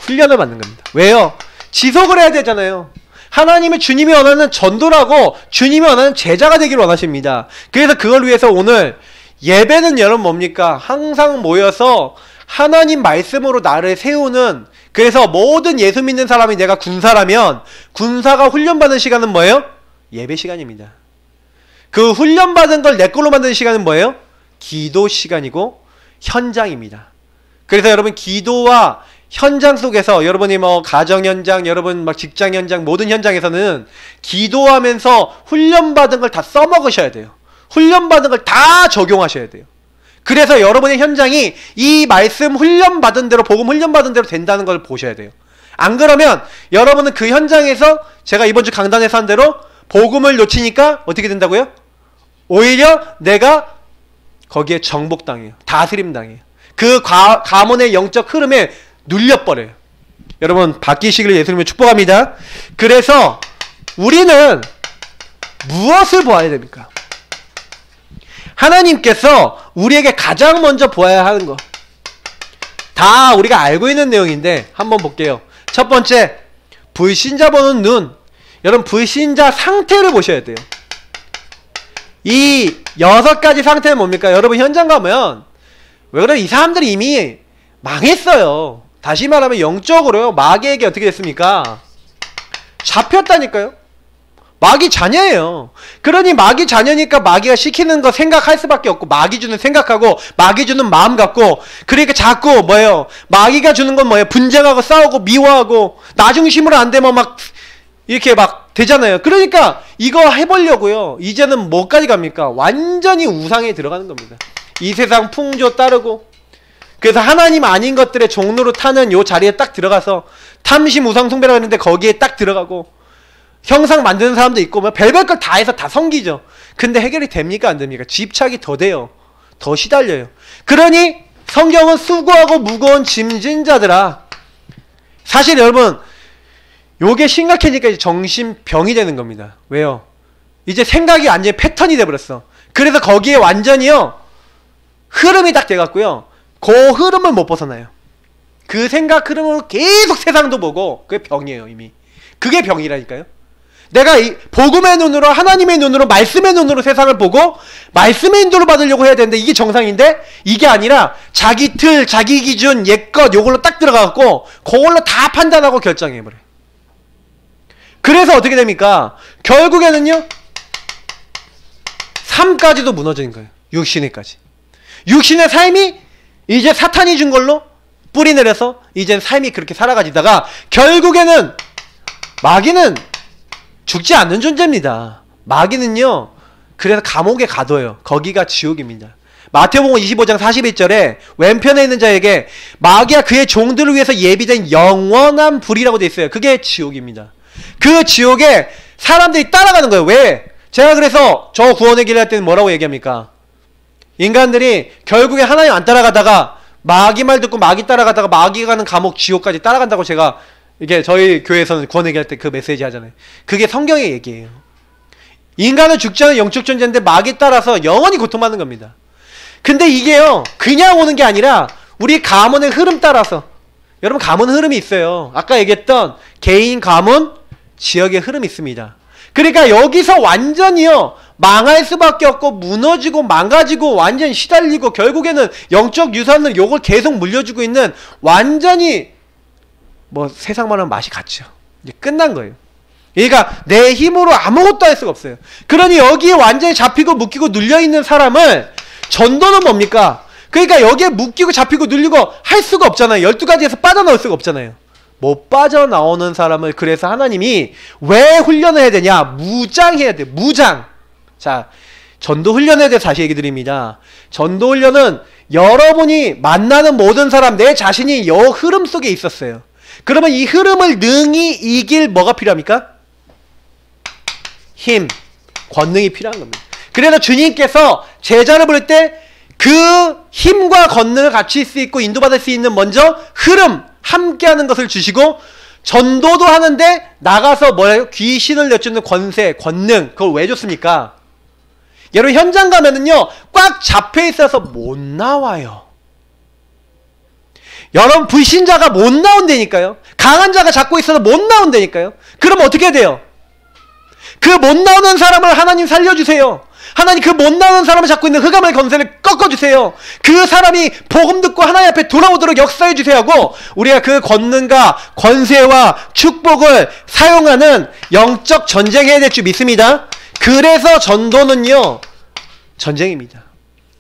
훈련을 받는 겁니다. 왜요? 지속을 해야 되잖아요. 하나님의 주님이 원하는 전도라고 주님이 원하는 제자가 되기를 원하십니다. 그래서 그걸 위해서 오늘 예배는 여러분 뭡니까? 항상 모여서 하나님 말씀으로 나를 세우는 그래서 모든 예수 믿는 사람이 내가 군사라면 군사가 훈련받는 시간은 뭐예요? 예배 시간입니다. 그 훈련받은 걸 내 걸로 만드는 시간은 뭐예요? 기도 시간이고 현장입니다. 그래서 여러분 기도와 현장 속에서 여러분이 뭐 가정 현장, 여러분 막 직장 현장 모든 현장에서는 기도하면서 훈련받은 걸 다 써먹으셔야 돼요. 훈련받은 걸 다 적용하셔야 돼요. 그래서 여러분의 현장이 이 말씀 훈련받은 대로 복음 훈련받은 대로 된다는 걸 보셔야 돼요. 안 그러면 여러분은 그 현장에서 제가 이번 주 강단에서 한 대로 복음을 놓치니까 어떻게 된다고요? 오히려 내가 거기에 정복당해요. 다스림당해요. 그 가문의 영적 흐름에 눌려버려요. 여러분 바뀌시기를 예수님을 축복합니다. 그래서 우리는 무엇을 보아야 됩니까? 하나님께서 우리에게 가장 먼저 보아야 하는 거 다 우리가 알고 있는 내용인데 한번 볼게요. 첫 번째 불신자 보는 눈. 여러분 불신자 상태를 보셔야 돼요. 이 6가지 상태는 뭡니까? 여러분 현장 가면 왜 그래? 이 사람들이 이미 망했어요. 다시 말하면 영적으로요. 마귀에게 어떻게 됐습니까? 잡혔다니까요. 마귀 자녀예요. 그러니 마귀 자녀니까 마귀가 시키는 거 생각할 수밖에 없고, 마귀 주는 생각하고, 마귀 주는 마음 갖고, 그러니까 자꾸 뭐예요? 마귀가 주는 건 뭐예요? 분쟁하고 싸우고 미워하고 나 중심으로 안 되면 막 이렇게 막 되잖아요. 그러니까 이거 해보려고요. 이제는 뭐까지 갑니까? 완전히 우상에 들어가는 겁니다. 이 세상 풍조 따르고, 그래서 하나님 아닌 것들의 종로로 타는 요 자리에 딱 들어가서 탐심 우상 숭배라고 했는데 거기에 딱 들어가고, 형상 만드는 사람도 있고 뭐 별별 걸 다 해서 다 섬기죠. 근데 해결이 됩니까 안 됩니까? 집착이 더 돼요. 더 시달려요. 그러니 성경은 수고하고 무거운 짐진 자들아. 사실 여러분 요게 심각해지니까 이제 정신병이 되는 겁니다. 왜요? 이제 생각이 완전히 패턴이 돼버렸어. 그래서 거기에 완전히요 흐름이 딱 돼갖고요 그 흐름을 못 벗어나요. 그 생각 흐름으로 계속 세상도 보고, 그게 병이에요. 이미 그게 병이라니까요. 내가 이 복음의 눈으로, 하나님의 눈으로, 말씀의 눈으로 세상을 보고 말씀의 인도를 받으려고 해야 되는데 이게 정상인데, 이게 아니라 자기 틀, 자기 기준, 옛것 요걸로 딱 들어가갖고 그걸로 다 판단하고 결정해버려요. 그래서 어떻게 됩니까? 결국에는요 삶까지도 무너지는 거예요. 육신에까지. 육신의 삶이 이제 사탄이 준 걸로 뿌리 내려서 이젠 삶이 그렇게 살아가지다가 결국에는 마귀는 죽지 않는 존재입니다. 마귀는요 그래서 감옥에 가둬요. 거기가 지옥입니다. 마태복음 25장 41절에 왼편에 있는 자에게 마귀와 그의 종들을 위해서 예비된 영원한 불이라고 되어 있어요. 그게 지옥입니다. 그 지옥에 사람들이 따라가는 거예요. 왜? 제가 그래서 저 구원의 길 할 때는 뭐라고 얘기합니까? 인간들이 결국에 하나님 안 따라가다가 마귀 말 듣고 마귀 따라가다가 마귀가 가는 감옥 지옥까지 따라간다고 제가 이게 저희 교회에서는 구원 얘기할 때 그 메시지 하잖아요. 그게 성경의 얘기예요. 인간은 죽지 않은 영적 존재인데 마귀 따라서 영원히 고통받는 겁니다. 근데 이게요 그냥 오는 게 아니라 우리 가문의 흐름 따라서, 여러분 가문 흐름이 있어요. 아까 얘기했던 개인 가문 지역의 흐름이 있습니다. 그러니까 여기서 완전히요 망할 수밖에 없고 무너지고 망가지고 완전히 시달리고 결국에는 영적 유산을 요걸 계속 물려주고 있는, 완전히 뭐 세상 말하면 맛이 갔죠. 이제 끝난 거예요. 그러니까 내 힘으로 아무것도 할 수가 없어요. 그러니 여기에 완전히 잡히고 묶이고 눌려있는 사람을, 전도는 뭡니까? 그러니까 여기에 묶이고 잡히고 눌리고 할 수가 없잖아요. 12가지에서 빠져나올 수가 없잖아요. 못 빠져나오는 사람을 그래서 하나님이 왜 훈련을 해야 되냐? 무장해야 돼. 무장. 자, 전도 훈련에 대해서 다시 얘기 드립니다. 전도 훈련은 여러분이 만나는 모든 사람, 내 자신이 여 흐름 속에 있었어요. 그러면 이 흐름을 능히 이길 뭐가 필요합니까? 힘, 권능이 필요한 겁니다. 그래서 주님께서 제자를 부를 때 그 힘과 권능을 갖출 수 있고 인도받을 수 있는 먼저 흐름, 함께하는 것을 주시고, 전도도 하는데 나가서 뭐예요? 귀신을 내쫓는 권세, 권능, 그걸 왜 줬습니까? 여러분 현장 가면은요 꽉 잡혀 있어서 못 나와요. 여러분 불신자가 못 나온다니까요. 강한 자가 잡고 있어서 못 나온다니까요. 그럼 어떻게 해야 돼요? 그 못 나오는 사람을 하나님 살려주세요. 하나님 그 못 나오는 사람을 잡고 있는 흑암의 권세를 꺾어주세요. 그 사람이 복음 듣고 하나님 앞에 돌아오도록 역사해주세요 하고, 우리가 그 권능과 권세와 축복을 사용하는 영적 전쟁해야 될 줄 믿습니다. 그래서 전도는요 전쟁입니다.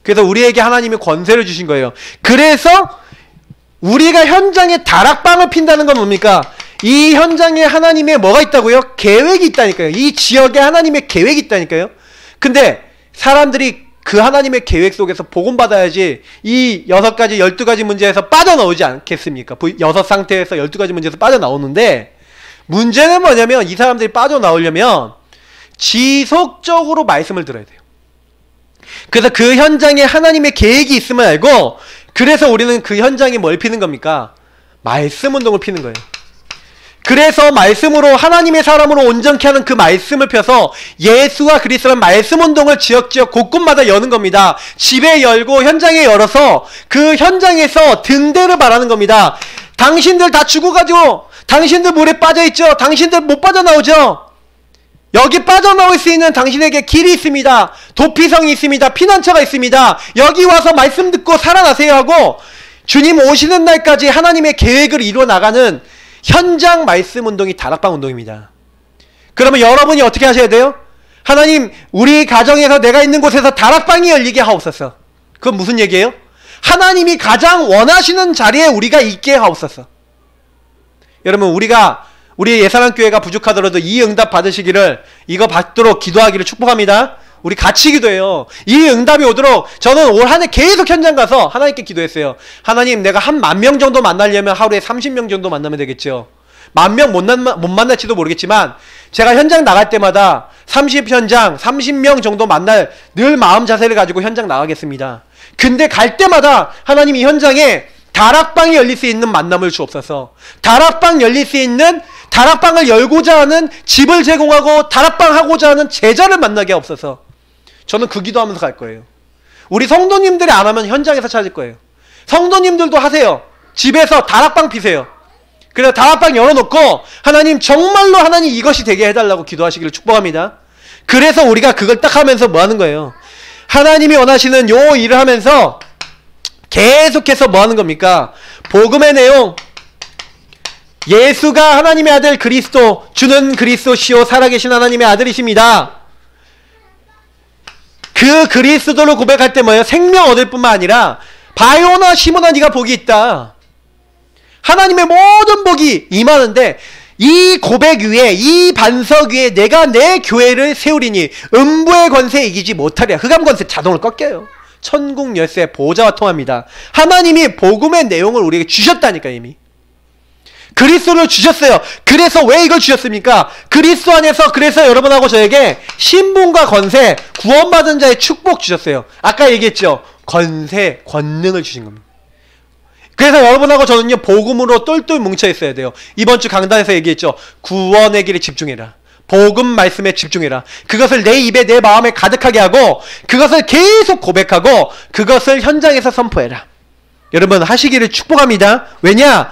그래서 우리에게 하나님이 권세를 주신 거예요. 그래서 우리가 현장에 다락방을 핀다는 건 뭡니까? 이 현장에 하나님의 뭐가 있다고요? 계획이 있다니까요. 이 지역에 하나님의 계획이 있다니까요. 근데 사람들이 그 하나님의 계획 속에서 복음 받아야지 이 6가지 12가지 문제에서 빠져나오지 않겠습니까? 6 상태에서 12가지 문제에서 빠져나오는데, 문제는 뭐냐면 이 사람들이 빠져나오려면 지속적으로 말씀을 들어야 돼요. 그래서 그 현장에 하나님의 계획이 있음을 알고, 그래서 우리는 그 현장에 뭘 피는 겁니까? 말씀 운동을 피는 거예요. 그래서 말씀으로 하나님의 사람으로 온전케 하는 그 말씀을 펴서 예수와 그리스도의 말씀 운동을 지역지역 곳곳마다 여는 겁니다. 집에 열고 현장에 열어서 그 현장에서 등대를 바라는 겁니다. 당신들 다 죽어가지고 당신들 물에 빠져있죠? 당신들 못 빠져나오죠? 여기 빠져나올 수 있는 당신에게 길이 있습니다. 도피성이 있습니다. 피난처가 있습니다. 여기 와서 말씀 듣고 살아나세요 하고, 주님 오시는 날까지 하나님의 계획을 이루어 나가는 현장 말씀 운동이 다락방 운동입니다. 그러면 여러분이 어떻게 하셔야 돼요? 하나님, 우리 가정에서 내가 있는 곳에서 다락방이 열리게 하옵소서. 그건 무슨 얘기예요? 하나님이 가장 원하시는 자리에 우리가 있게 하옵소서. 여러분, 우리 예사랑교회가 부족하더라도 이 응답 받으시기를, 이거 받도록 기도하기를 축복합니다. 우리 같이 기도해요. 이 응답이 오도록 저는 올 한 해 계속 현장 가서 하나님께 기도했어요. 하나님, 내가 한 10,000명 정도 만나려면 하루에 30명 정도 만나면 되겠죠. 10,000명 못 만날지도 모르겠지만 제가 현장 나갈 때마다 30현장, 30명 정도 만날 늘 마음 자세를 가지고 현장 나가겠습니다. 근데 갈 때마다 하나님이 현장에 다락방이 열릴 수 있는 만남을 주옵소서. 다락방 열릴 수 있는, 다락방을 열고자 하는, 집을 제공하고 다락방 하고자 하는 제자를 만나게 하옵소서. 저는 그 기도하면서 갈 거예요. 우리 성도님들이 안 하면 현장에서 찾을 거예요. 성도님들도 하세요. 집에서 다락방 피세요. 그래서 다락방 열어놓고 하나님, 정말로 하나님 이것이 되게 해달라고 기도하시기를 축복합니다. 그래서 우리가 그걸 딱 하면서 뭐 하는 거예요? 하나님이 원하시는 요 일을 하면서 계속해서 뭐 하는 겁니까? 복음의 내용, 예수가 하나님의 아들 그리스도, 주는 그리스도시요 살아계신 하나님의 아들이십니다. 그 그리스도를 고백할 때 뭐예요? 생명 얻을 뿐만 아니라 바요나 시몬아 네가 복이 있다. 하나님의 모든 복이 임하는데 이 고백 위에, 이 반석 위에 내가 내 교회를 세우리니 음부의 권세 이기지 못하리라. 흑암 권세 자동으로 꺾여요. 천국 열쇠 보좌와 통합니다. 하나님이 복음의 내용을 우리에게 주셨다니까. 이미 그리스도를 주셨어요. 그래서 왜 이걸 주셨습니까? 그리스도 안에서, 그래서 여러분하고 저에게 신분과 권세, 구원받은 자의 축복 주셨어요. 아까 얘기했죠. 권세, 권능을 주신 겁니다. 그래서 여러분하고 저는요, 복음으로 똘똘 뭉쳐 있어야 돼요. 이번 주 강단에서 얘기했죠. 구원의 길에 집중해라. 복음 말씀에 집중해라. 그것을 내 입에, 내 마음에 가득하게 하고 그것을 계속 고백하고 그것을 현장에서 선포해라. 여러분 하시기를 축복합니다. 왜냐?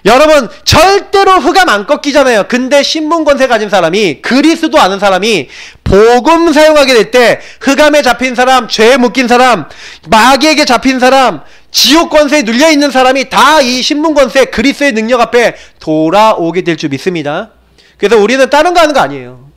여러분 절대로 흑암 안 꺾이잖아요. 근데 신분권세 가진 사람이, 그리스도 아는 사람이 복음 사용하게 될 때 흑암에 잡힌 사람, 죄에 묶인 사람, 마귀에게 잡힌 사람, 지옥권세에 눌려있는 사람이 다 이 신분권세, 그리스도의 능력 앞에 돌아오게 될 줄 믿습니다. 그래서 우리는 다른 거 하는 거 아니에요.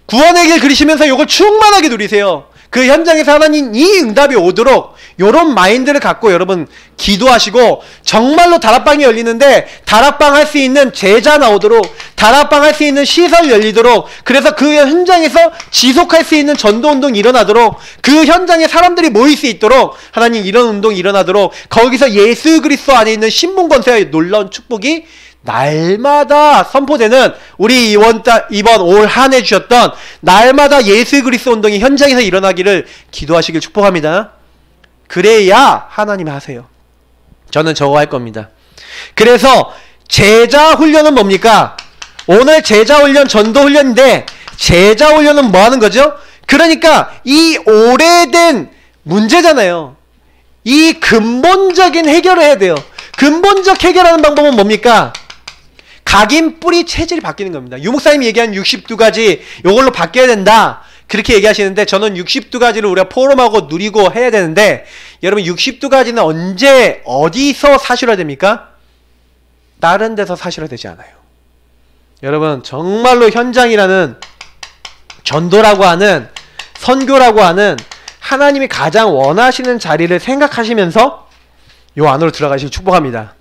구원의 길 그리시면서 이걸 충만하게 누리세요. 그 현장에서 하나님 이 응답이 오도록 요런 마인드를 갖고 여러분 기도하시고, 정말로 다락방이 열리는데 다락방 할 수 있는 제자 나오도록, 다락방 할 수 있는 시설 열리도록, 그래서 그 현장에서 지속할 수 있는 전도운동이 일어나도록, 그 현장에 사람들이 모일 수 있도록 하나님 이런 운동이 일어나도록, 거기서 예수 그리스도 안에 있는 신분권세의 놀라운 축복이 날마다 선포되는, 우리 이번 올 한 해 주셨던 날마다 예수 그리스도 운동이 현장에서 일어나기를 기도하시길 축복합니다. 그래야 하나님이 하세요. 저는 저거 할 겁니다. 그래서 제자 훈련은 뭡니까? 오늘 제자 훈련, 전도 훈련인데 제자 훈련은 뭐 하는 거죠? 그러니까 이 오래된 문제잖아요. 이 근본적인 해결을 해야 돼요. 근본적 해결하는 방법은 뭡니까? 각인 뿌리 체질이 바뀌는 겁니다. 유목사님이 얘기한 62가지 요걸로 바뀌어야 된다, 그렇게 얘기하시는데, 저는 62가지를 우리가 포럼하고 누리고 해야 되는데, 여러분 62가지는 언제 어디서 사실화 됩니까? 다른 데서 사실화 되지 않아요. 여러분 정말로 현장이라는, 전도라고 하는, 선교라고 하는 하나님이 가장 원하시는 자리를 생각하시면서 요 안으로 들어가시길 축복합니다.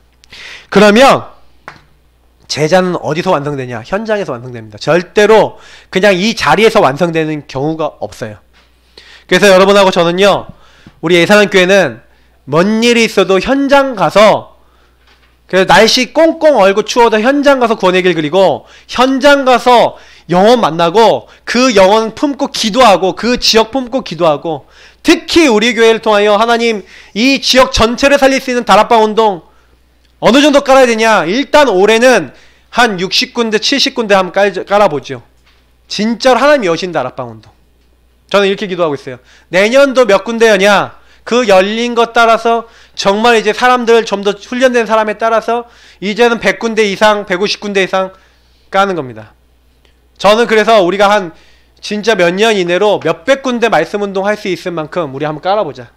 그러면 제자는 어디서 완성되냐? 현장에서 완성됩니다. 절대로 그냥 이 자리에서 완성되는 경우가 없어요. 그래서 여러분하고 저는요, 우리 예산교회는 뭔 일이 있어도 현장 가서, 그래서 날씨 꽁꽁 얼고 추워도 현장 가서 구원의 길 그리고, 현장 가서 영혼 만나고 그 영혼 품고 기도하고, 그 지역 품고 기도하고, 특히 우리 교회를 통하여 하나님 이 지역 전체를 살릴 수 있는 다락방 운동 어느 정도 깔아야 되냐? 일단 올해는 한 60군데 70군데 한번 깔아보죠. 진짜로 하나님이 여신 다락방 운동. 저는 이렇게 기도하고 있어요. 내년도 몇 군데였냐? 그 열린 것 따라서 정말 이제 사람들 좀 더 훈련된 사람에 따라서 이제는 100군데 이상, 150군데 이상 까는 겁니다. 저는 그래서 우리가 한 진짜 몇 년 이내로 몇백 군데 말씀 운동 할 수 있을 만큼 우리 한번 깔아보자.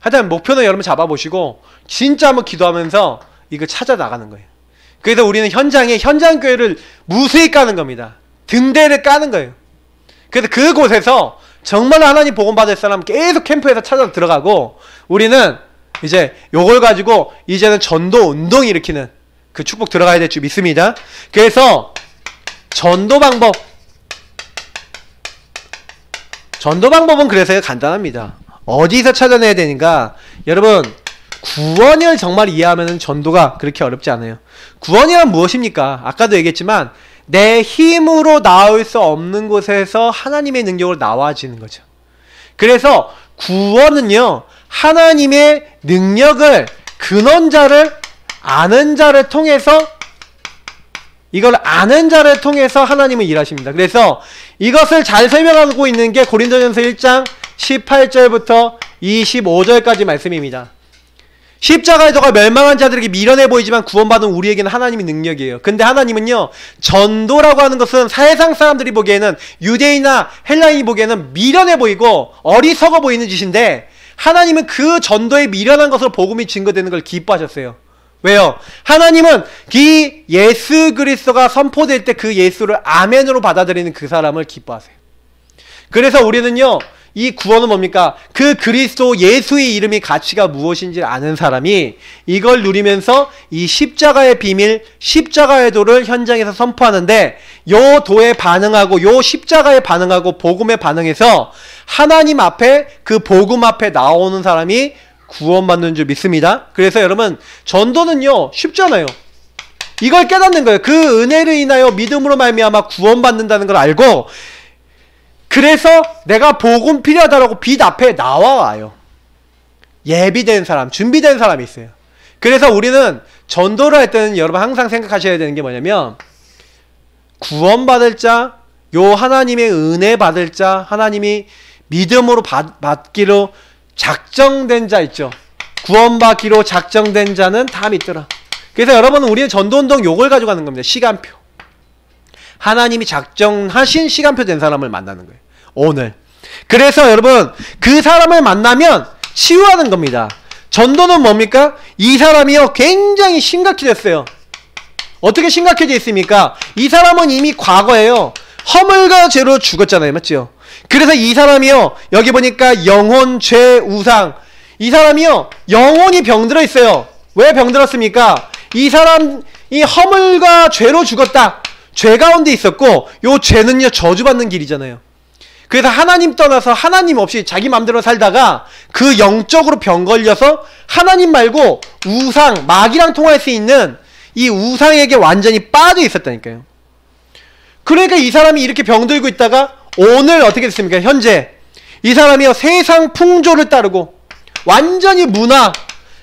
하여튼 목표는 여러분 잡아보시고 진짜 한번 기도하면서 이거 찾아 나가는 거예요. 그래서 우리는 현장교회를 무수히 까는 겁니다. 등대를 까는 거예요. 그래서 그곳에서 정말 하나님 복음 받을 사람 계속 캠프에서 찾아 들어가고, 우리는 이제 요걸 가지고 이제는 전도 운동 일으키는 그 축복 들어가야 될 줄 믿습니다. 그래서 전도 방법은 그래서 간단합니다. 어디서 찾아내야 되는가? 여러분, 구원을 정말 이해하면 전도가 그렇게 어렵지 않아요. 구원이란 무엇입니까? 아까도 얘기했지만 내 힘으로 나올 수 없는 곳에서 하나님의 능력으로 나와지는 거죠. 그래서 구원은요, 하나님의 능력을 근원자를 아는 자를 통해서, 이걸 아는 자를 통해서 하나님은 일하십니다. 그래서 이것을 잘 설명하고 있는 게 고린도전서 1장 18절부터 25절까지 말씀입니다. 십자가의 도가 멸망한 자들에게 미련해 보이지만 구원받은 우리에게는 하나님의 능력이에요. 근데 하나님은요, 전도라고 하는 것은 세상 사람들이 보기에는, 유대인이나 헬라인이 보기에는 미련해 보이고 어리석어 보이는 짓인데, 하나님은 그 전도에 미련한 것으로 복음이 증거되는 걸 기뻐하셨어요. 왜요? 하나님은 이 예수 그리스도가 선포될 때 그 예수를 아멘으로 받아들이는 그 사람을 기뻐하세요. 그래서 우리는요, 이 구원은 뭡니까? 그 그리스도 예수의 이름이 가치가 무엇인지 아는 사람이 이걸 누리면서 이 십자가의 비밀, 십자가의 도를 현장에서 선포하는데, 요 도에 반응하고 요 십자가에 반응하고 복음에 반응해서 하나님 앞에, 그 복음 앞에 나오는 사람이 구원받는 줄 믿습니다. 그래서 여러분, 전도는요 쉽잖아요. 이걸 깨닫는 거예요. 그 은혜를 인하여 믿음으로 말미암아 구원받는다는 걸 알고, 그래서 내가 복음 필요하다라고 빛 앞에 나와와요. 예비된 사람, 준비된 사람이 있어요. 그래서 우리는 전도를 할 때는 여러분 항상 생각하셔야 되는 게 뭐냐면, 구원받을 자, 요 하나님의 은혜 받을 자, 하나님이 믿음으로 받기로 작정된 자 있죠. 구원받기로 작정된 자는 다 믿더라. 그래서 여러분은, 우리는 전도운동 요걸 가지고 가는 겁니다. 시간표. 하나님이 작정하신 시간표 된 사람을 만나는 거예요. 오늘. 그래서 여러분, 그 사람을 만나면 치유하는 겁니다. 전도는 뭡니까? 이 사람이요 굉장히 심각해졌어요. 어떻게 심각해져 있습니까? 이 사람은 이미 과거에요 허물과 죄로 죽었잖아요. 맞죠? 그래서 이 사람이요, 여기 보니까 영혼, 죄, 우상, 이 사람이요 영혼이 병들어 있어요. 왜 병들었습니까? 이 사람이 허물과 죄로 죽었다. 죄 가운데 있었고, 요 죄는요 저주받는 길이잖아요. 그래서 하나님 떠나서 하나님 없이 자기 마음대로 살다가 그 영적으로 병 걸려서 하나님 말고 우상, 마귀랑 통할 수 있는 이 우상에게 완전히 빠져 있었다니까요. 그러니까 이 사람이 이렇게 병들고 있다가 오늘 어떻게 됐습니까? 현재 이 사람이요 세상 풍조를 따르고 완전히 문화,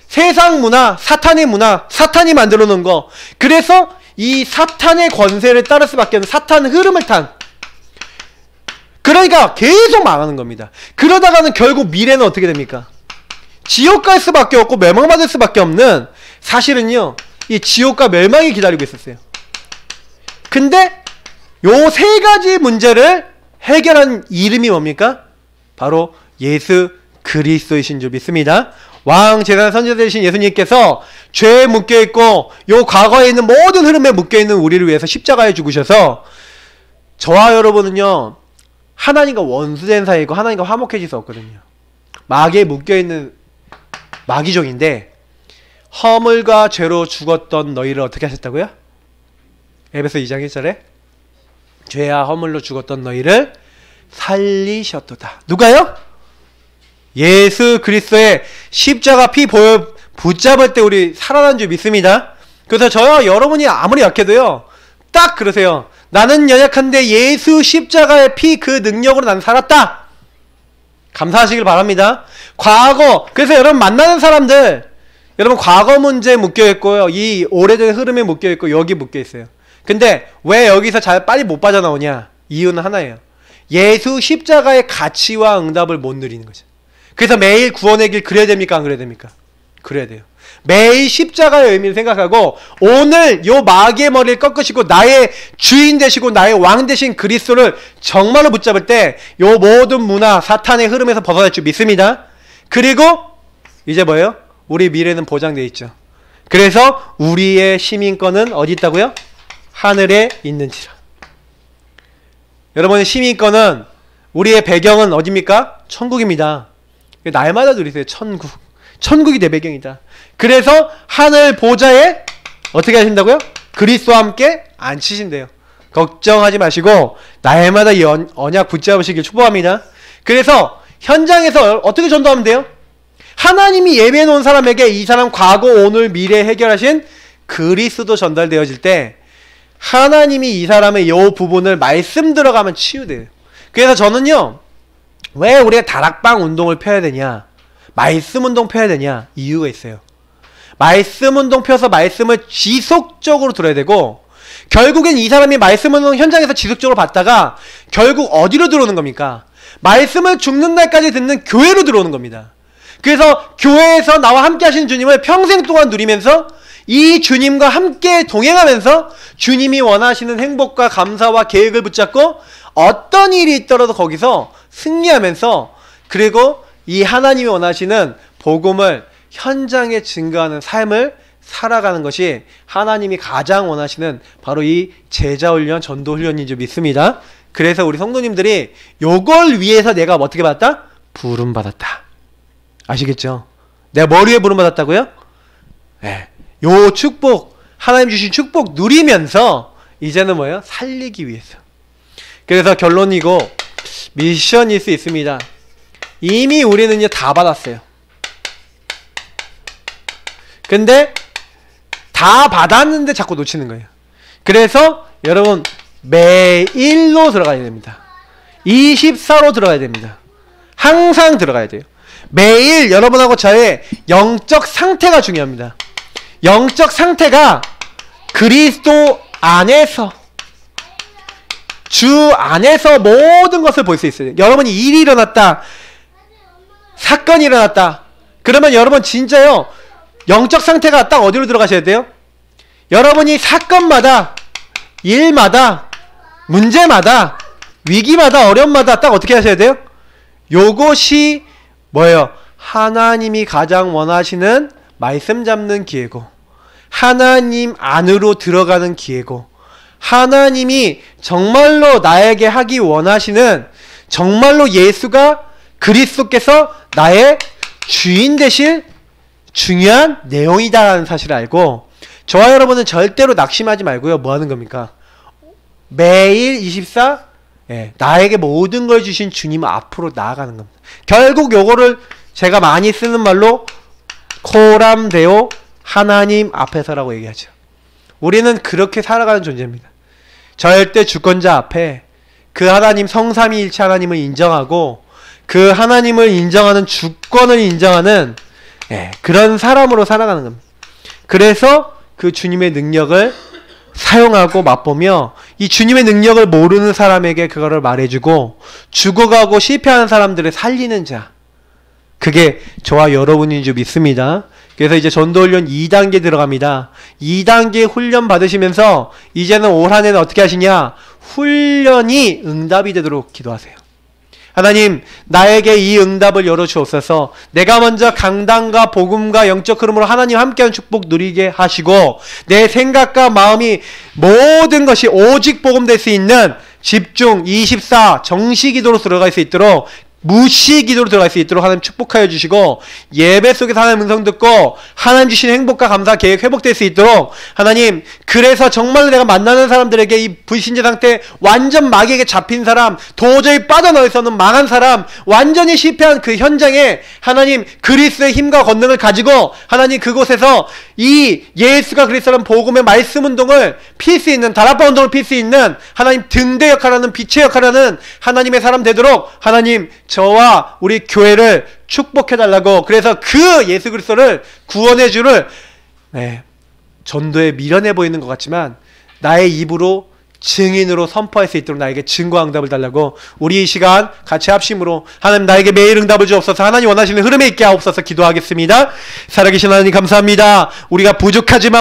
세상 문화, 사탄의 문화, 사탄이 만들어 놓은 거, 그래서 이 사탄의 권세를 따를 수밖에 없는 사탄 흐름을 탄, 그러니까 계속 망하는 겁니다. 그러다가는 결국 미래는 어떻게 됩니까? 지옥 갈 수밖에 없고 멸망받을 수밖에 없는, 사실은요 이 지옥과 멸망이 기다리고 있었어요. 근데 요 세 가지 문제를 해결한 이름이 뭡니까? 바로 예수 그리스도이신 줄 믿습니다. 왕, 제사장, 선지자 되신 예수님께서 죄에 묶여있고 요 과거에 있는 모든 흐름에 묶여있는 우리를 위해서 십자가에 죽으셔서 저와 여러분은요 하나님과 원수된 사이고 하나님과 화목해질 수 없거든요. 마귀에 묶여있는 마귀종인데, 허물과 죄로 죽었던 너희를 어떻게 하셨다고요? 에베소 2장 1절에 죄와 허물로 죽었던 너희를 살리셨도다. 누가요? 예수 그리스도의 십자가 피 붙잡을 때 우리 살아난 줄 믿습니다. 그래서 저와 여러분이 아무리 약해도요 딱 그러세요. 나는 연약한데 예수 십자가의 피 그 능력으로 난 살았다. 감사하시길 바랍니다. 과거, 그래서 여러분 만나는 사람들, 여러분 과거 문제에 묶여있고요, 이 오래된 흐름에 묶여있고 여기 묶여있어요. 근데 왜 여기서 잘 빨리 못 빠져나오냐? 이유는 하나예요. 예수 십자가의 가치와 응답을 못 누리는 거죠. 그래서 매일 구원의 길 그래야 됩니까? 안 그래야 됩니까? 그래야 돼요. 매일 십자가의 의미를 생각하고, 오늘 요 마귀의 머리를 꺾으시고 나의 주인 되시고 나의 왕 되신 그리스도를 정말로 붙잡을 때 요 모든 문화, 사탄의 흐름에서 벗어날 줄 믿습니다. 그리고 이제 뭐예요? 우리 미래는 보장되어 있죠. 그래서 우리의 시민권은 어디 있다고요? 하늘에 있는지라. 여러분의 시민권은 우리의 배경은 어디입니까? 천국입니다. 날마다 누리세요. 천국. 천국이 내 배경이다. 그래서 하늘 보좌에 어떻게 하신다고요? 그리스도와 함께 앉히신대요. 걱정하지 마시고 날마다 이 언약 붙잡으시길 축복합니다. 그래서 현장에서 어떻게 전도하면 돼요? 하나님이 예배해 놓은 사람에게 이 사람 과거, 오늘, 미래 해결하신 그리스도 전달되어질 때 하나님이 이 사람의 이 부분을 말씀 들어가면 치유돼요. 그래서 저는요, 왜 우리가 다락방 운동을 펴야 되냐, 말씀 운동 펴야 되냐, 이유가 있어요. 말씀 운동 펴서 말씀을 지속적으로 들어야 되고, 결국엔 이 사람이 말씀 운동 현장에서 지속적으로 받다가 결국 어디로 들어오는 겁니까? 말씀을 죽는 날까지 듣는 교회로 들어오는 겁니다. 그래서 교회에서 나와 함께 하시는 주님을 평생 동안 누리면서 이 주님과 함께 동행하면서 주님이 원하시는 행복과 감사와 계획을 붙잡고 어떤 일이 있더라도 거기서 승리하면서, 그리고 이 하나님이 원하시는 복음을 현장에 증거하는 삶을 살아가는 것이 하나님이 가장 원하시는 바로 이 제자훈련, 전도훈련인 줄 믿습니다. 그래서 우리 성도님들이 요걸 위해서 내가 어떻게 받았다? 부름받았다. 아시겠죠? 내가 뭘 위해 부름받았다고요? 네. 요 축복, 하나님 주신 축복 누리면서 이제는 뭐예요? 살리기 위해서. 그래서 결론이고 미션일 수 있습니다. 이미 우리는요 다 받았어요. 근데 다 받았는데 자꾸 놓치는 거예요. 그래서 여러분 매일로 들어가야 됩니다. 24로 들어가야 됩니다. 항상 들어가야 돼요. 매일 여러분하고 저의 영적 상태가 중요합니다. 영적 상태가 그리스도 안에서, 주 안에서 모든 것을 볼 수 있어요. 여러분이 일이 일어났다, 사건이 일어났다, 그러면 여러분 진짜요 영적 상태가 딱 어디로 들어가셔야 돼요? 여러분이 사건마다, 일마다, 문제마다, 위기마다, 어려움마다 딱 어떻게 하셔야 돼요? 요것이 뭐예요? 하나님이 가장 원하시는 말씀 잡는 기회고, 하나님 안으로 들어가는 기회고, 하나님이 정말로 나에게 하기 원하시는, 정말로 예수가 그리스도께서 나의 주인 되실 중요한 내용이다라는 사실을 알고, 저와 여러분은 절대로 낙심하지 말고요, 뭐 하는 겁니까? 매일 24, 나에게 모든 걸 주신 주님 앞으로 나아가는 겁니다. 결국 요거를 제가 많이 쓰는 말로 코람데오, 하나님 앞에서라고 얘기하죠. 우리는 그렇게 살아가는 존재입니다. 절대 주권자 앞에 그 하나님, 성삼위일체 하나님을 인정하고 그 하나님을 인정하는, 주권을 인정하는 그런 사람으로 살아가는 겁니다. 그래서 그 주님의 능력을 사용하고 맛보며, 이 주님의 능력을 모르는 사람에게 그거를 말해주고, 죽어가고 실패하는 사람들을 살리는 자, 그게 저와 여러분인 줄 믿습니다. 그래서 이제 전도훈련 2단계 들어갑니다. 2단계 훈련 받으시면서 이제는 올 한 해는 어떻게 하시냐? 훈련이 응답이 되도록 기도하세요. 하나님, 나에게 이 응답을 열어주옵소서. 내가 먼저 강단과 복음과 영적 흐름으로 하나님 함께하는 축복 누리게 하시고, 내 생각과 마음이 모든 것이 오직 복음 될 수 있는 집중 24 정시 기도로 들어갈 수 있도록, 무시 기도로 들어갈 수 있도록 하나님 축복하여 주시고, 예배 속에서 하나님 음성 듣고 하나님 주신 행복과 감사 계획 회복될 수 있도록 하나님, 그래서 정말로 내가 만나는 사람들에게 이 불신자 상태, 완전 마귀에게 잡힌 사람, 도저히 빠져나올 수 없는 망한 사람, 완전히 실패한 그 현장에 하나님 그리스도의 힘과 권능을 가지고 하나님 그곳에서 이 예수가 그리스도라는 복음의 말씀 운동을 필 수 있는, 다락방 운동을 필 수 있는 하나님 등대 역할하는, 빛의 역할하는 하나님의 사람 되도록 하나님 저와 우리 교회를 축복해달라고, 그래서 그 예수 그리스도를 구원의 주를 전도에 미련해 보이는 것 같지만 나의 입으로 증인으로 선포할 수 있도록 나에게 증거 응답을 달라고, 우리 이 시간 같이 합심으로 하나님 나에게 매일 응답을 주옵소서, 하나님 원하시는 흐름에 있게 하옵소서 기도하겠습니다. 살아계신 하나님 감사합니다. 우리가 부족하지만